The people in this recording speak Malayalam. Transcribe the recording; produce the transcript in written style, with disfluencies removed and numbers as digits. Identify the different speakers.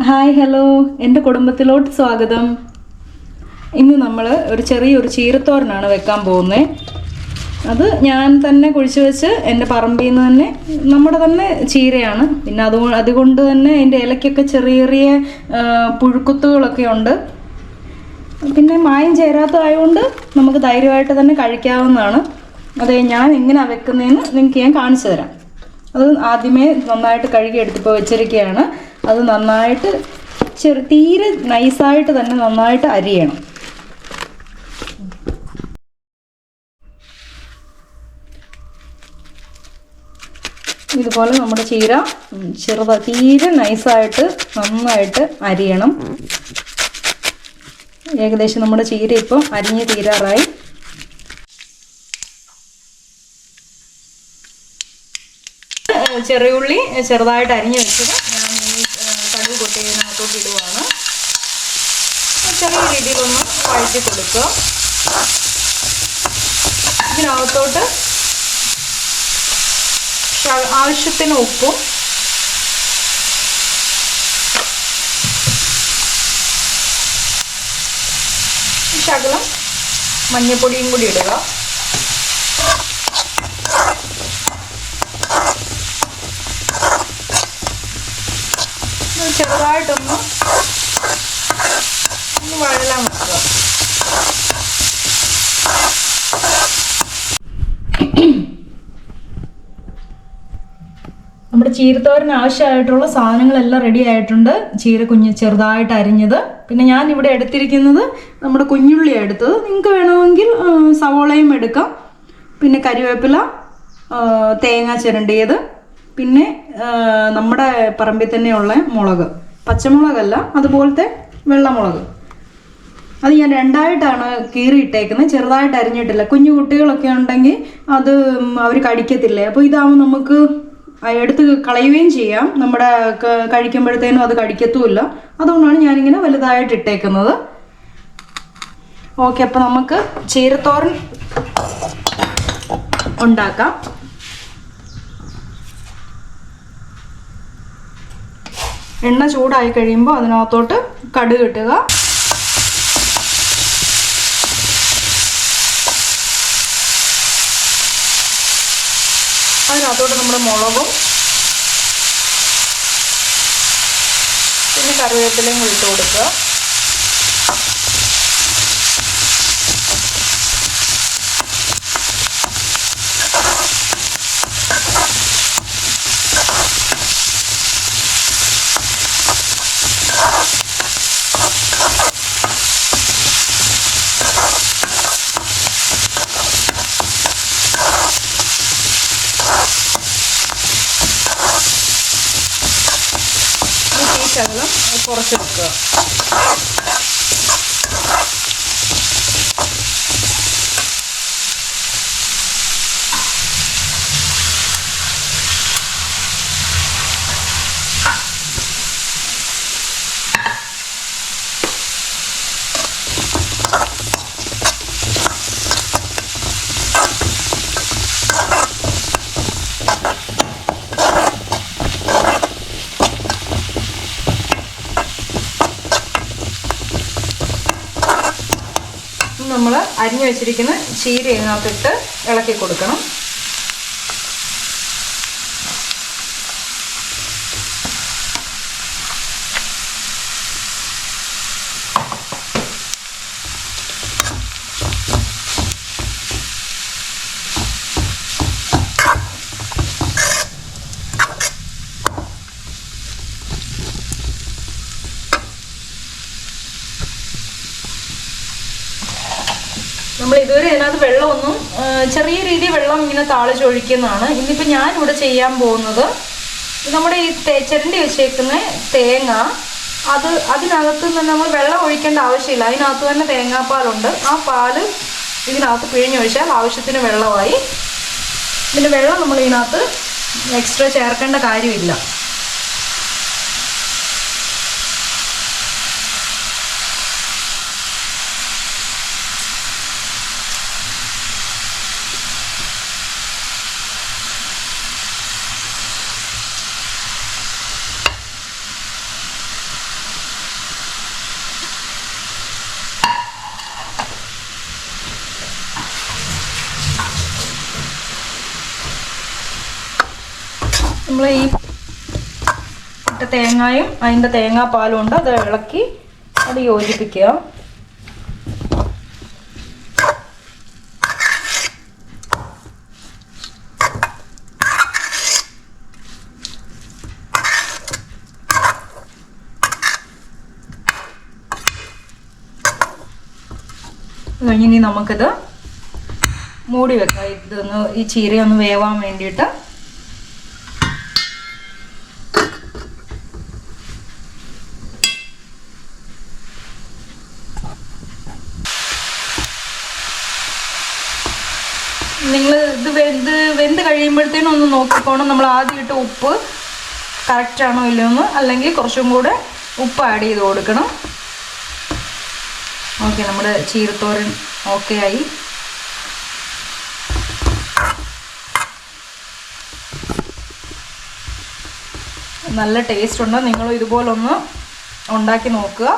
Speaker 1: ഹായ് ഹലോ, എൻ്റെ കുടുംബത്തിലോട്ട് സ്വാഗതം. ഇന്ന് നമ്മൾ ഒരു ചെറിയൊരു ചീരത്തോരനാണ് വെക്കാൻ പോകുന്നത്. അത് ഞാൻ തന്നെ കുഴിച്ച് വെച്ച് എൻ്റെ പറമ്പിൽ നിന്ന് തന്നെ നമ്മുടെ തന്നെ ചീരയാണ്. പിന്നെ അതുകൊണ്ട് തന്നെ അതിൻ്റെ ഇലയ്ക്കൊക്കെ ചെറിയ ചെറിയ പുഴുക്കുത്തുകളൊക്കെ ഉണ്ട്. പിന്നെ മായം ചേരാത്തതായതുകൊണ്ട് നമുക്ക് ധൈര്യമായിട്ട് തന്നെ കഴിക്കാവുന്നതാണ്. അതെ, ഞാൻ എങ്ങനെയാണ് വെക്കുന്നതെന്ന് നിങ്ങൾക്ക് ഞാൻ കാണിച്ചു തരാം. അത് ആദ്യമേ നന്നായിട്ട് കഴുകി എടുത്തിപ്പോൾ വെച്ചിരിക്കുകയാണ്. അത് നന്നായിട്ട് തീരെ നൈസായിട്ട് തന്നെ നന്നായിട്ട് അരിയണം. ഇതുപോലെ നമ്മുടെ ചീര തീരെ നൈസായിട്ട് നന്നായിട്ട് അരിയണം. ഏകദേശം നമ്മുടെ ചീര ഇപ്പം അരിഞ്ഞ് തീരാറായി. ചെറിയുള്ളി ചെറുതായിട്ട് അരിഞ്ഞ് വെച്ചത് ഞാൻ ഈ കടുക് കൊട്ടിയതിനകത്തോട്ട് ഇടുവാണ്. ചെറിയ രീതിയിലൊന്ന് വഴറ്റി കൊടുക്കുക. ഇതിനകത്തോട്ട് ആവശ്യത്തിന് ഉപ്പും ശകലം മഞ്ഞൾപ്പൊടിയും കൂടി ഇടുക. ചെറുതായിട്ടൊന്ന് വഴലാൻ വെക്കുക. നമ്മുടെ ചീരത്തോരന് ആവശ്യമായിട്ടുള്ള സാധനങ്ങളെല്ലാം റെഡി ആയിട്ടുണ്ട്. ചീര ചെറുതായിട്ട് അരിഞ്ഞത്, പിന്നെ ഞാൻ ഇവിടെ എടുത്തിരിക്കുന്നത് നമ്മുടെ കുഞ്ഞുള്ളിയാണ് എടുത്തത്. നിങ്ങൾക്ക് വേണമെങ്കിൽ സവോളയും എടുക്കാം. പിന്നെ കരിവേപ്പില, തേങ്ങ ചിരണ്ടിയത്, പിന്നെ നമ്മുടെ പറമ്പിൽ തന്നെയുള്ള മുളക്, പച്ചമുളകല്ല, അതുപോലത്തെ വെള്ളമുളക്. അത് ഞാൻ രണ്ടായിട്ടാണ് കീറിയിട്ടേക്കുന്നത്, ചെറുതായിട്ട് അരിഞ്ഞിട്ടില്ല. കുഞ്ഞു കുട്ടികളൊക്കെ ഉണ്ടെങ്കിൽ അത് അവർ കടിക്കത്തില്ലേ. അപ്പോൾ ഇതാവുമ്പോൾ നമുക്ക് എടുത്ത് കളയുകയും ചെയ്യാം. നമ്മുടെ കഴിക്കുമ്പോഴത്തേനും അത് കടിക്കത്തുമില്ല. അതുകൊണ്ടാണ് ഞാനിങ്ങനെ വലുതായിട്ട് ഇട്ടേക്കുന്നത്. ഓക്കെ, അപ്പോൾ നമുക്ക് ചീരത്തോരൻ ഉണ്ടാക്കാം. എണ്ണ ചൂടായി കഴിയുമ്പോൾ അതിനകത്തോട്ട് കടുക് ഇട്ടുക. അതിനകത്തോട്ട് നമ്മുടെ മുളകും പിന്നെ കറിവേപ്പിലയും ഇട്ട് കൊടുക്കുക. ശകലം കുറച്ച് വെക്കുക. നമ്മൾ അരിഞ്ഞു വെച്ചിരിക്കുന്ന ചീര ഇതിനകത്തിട്ട് ഇളക്കി കൊടുക്കണം. നമ്മൾ ഇതുവരെ ഇതിനകത്ത് വെള്ളമൊന്നും ചെറിയ രീതിയിൽ വെള്ളം ഇങ്ങനെ താളിച്ചൊഴിക്കുന്നതാണ്. ഇന്നിപ്പോൾ ഞാനിവിടെ ചെയ്യാൻ പോകുന്നത് നമ്മുടെ ഈ ചിരണ്ടി വെച്ചേക്കുന്ന തേങ്ങ, അതിനകത്ത് നിന്ന് നമ്മൾ വെള്ളം ഒഴിക്കേണ്ട ആവശ്യമില്ല. അതിനകത്ത് തന്നെ തേങ്ങാപ്പാലുണ്ട്. ആ പാല് ഇതിനകത്ത് പിഴിഞ്ഞൊഴിച്ചാൽ ആവശ്യത്തിന് വെള്ളമായി. പിന്നെ വെള്ളം നമ്മൾ ഇതിനകത്ത് എക്സ്ട്രാ ചേർക്കേണ്ട കാര്യമില്ല. നമ്മൾ ഈ ഇട്ട തേങ്ങായും അതിൻ്റെ തേങ്ങാപ്പാലും ഉണ്ട്, അത് ഇളക്കി അത് യോജിപ്പിക്കുക. കഴിഞ്ഞിനി നമുക്കിത് മൂടി വെക്കാം. ഇതൊന്ന് ഈ ചീരയൊന്ന് വേവാൻ വേണ്ടിയിട്ട്. നിങ്ങൾ ഇത് വെന്ത് കഴിയുമ്പോഴത്തേനും ഒന്ന് നോക്കിക്കോണം, നമ്മൾ ആദ്യം ഇട്ട ഉപ്പ് കറക്റ്റാണോ ഇല്ലയെന്ന്, അല്ലെങ്കിൽ കുറച്ചും കൂടെ ഉപ്പ് ആഡ് ചെയ്ത് കൊടുക്കണം. ഓക്കെ, നമ്മുടെ ചീരത്തോരൻ ഓക്കെ ആയി. നല്ല ടേസ്റ്റ് ഉണ്ട്. നിങ്ങൾ ഇതുപോലൊന്ന് ഉണ്ടാക്കി നോക്കുക.